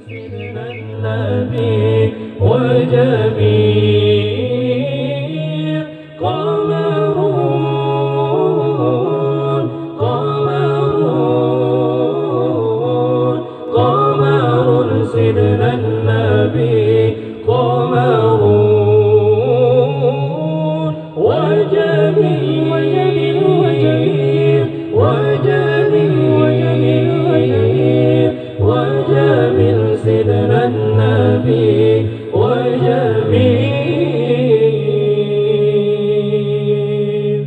سيدنا النبي وجميل قمرون قمرون قمر سيدنا النبي قمرون وجميل وجميل سيدنا النبي وجميل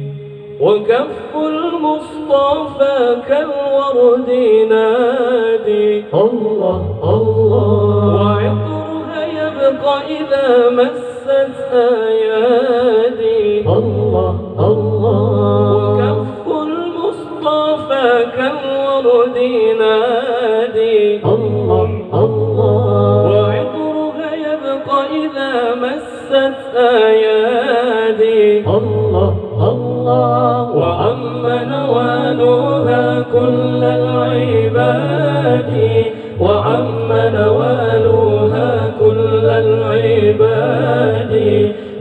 وكف المصطفى كالورد نادي الله الله وعطرها يبقى إذا مست أيادي الله الله وكف المصطفى كالورد نادي الله الله وعطرها يبقى إذا مست أيادي الله الله وعم نوالها كل العباد وعم نوالها كل العباد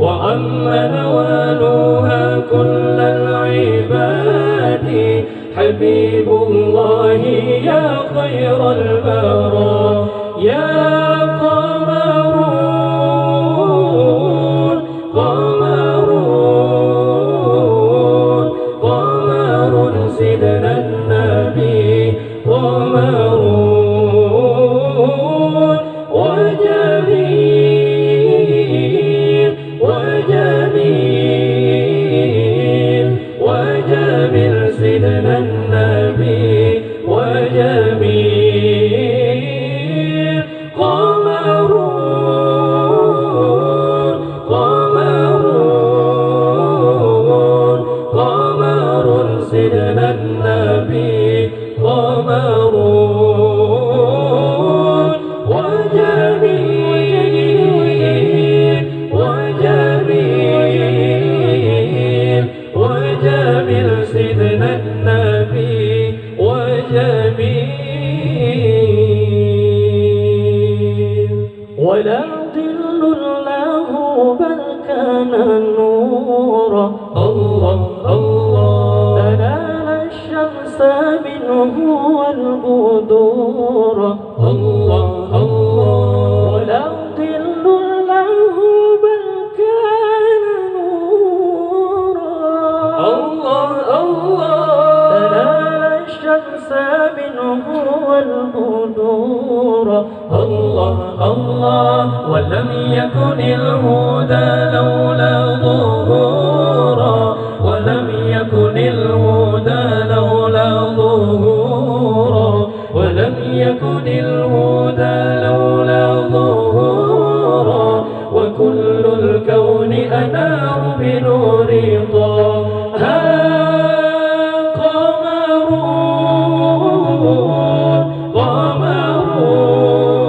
وعم نوالها كل العباد حبيب الله يا خير البراء يا قمرون قمرون قمر سيدنا النبي قمرون وجميل وجميل وجميل سيدنا النبي وجميل قمرون قمرون قمر سيدنا النبي قمرون وجميل وجميل وجميل سيدنا النبي وجميل ولا ظل له بل كان نورا الله الله تنال الشمس منه والبدور الله الله ولا ظل له بل كان نورا الله الله تنال الشمس منه والبدور الله الله ولم يكن الهدى لولا ظهورا ولم يكن الهدى لولا ظهورا ولم يكن الهدى لولا ظهورا وكل الكون أنار بنور طه قمرون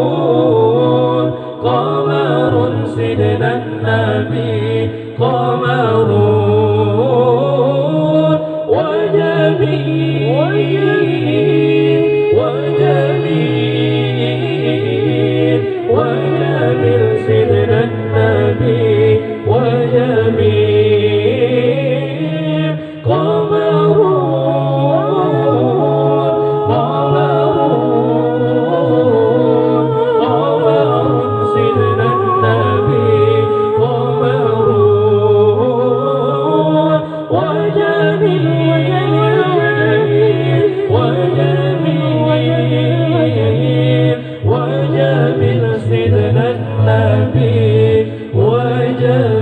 قمرون قمر سيدنا النبي قمرون وجميل وجميل وجميل سيدنا النبي وجميل قمرون قمرون قمر سيدنا النبي قمرون وجميل وجميل وجميل سيدنا النبي وجميل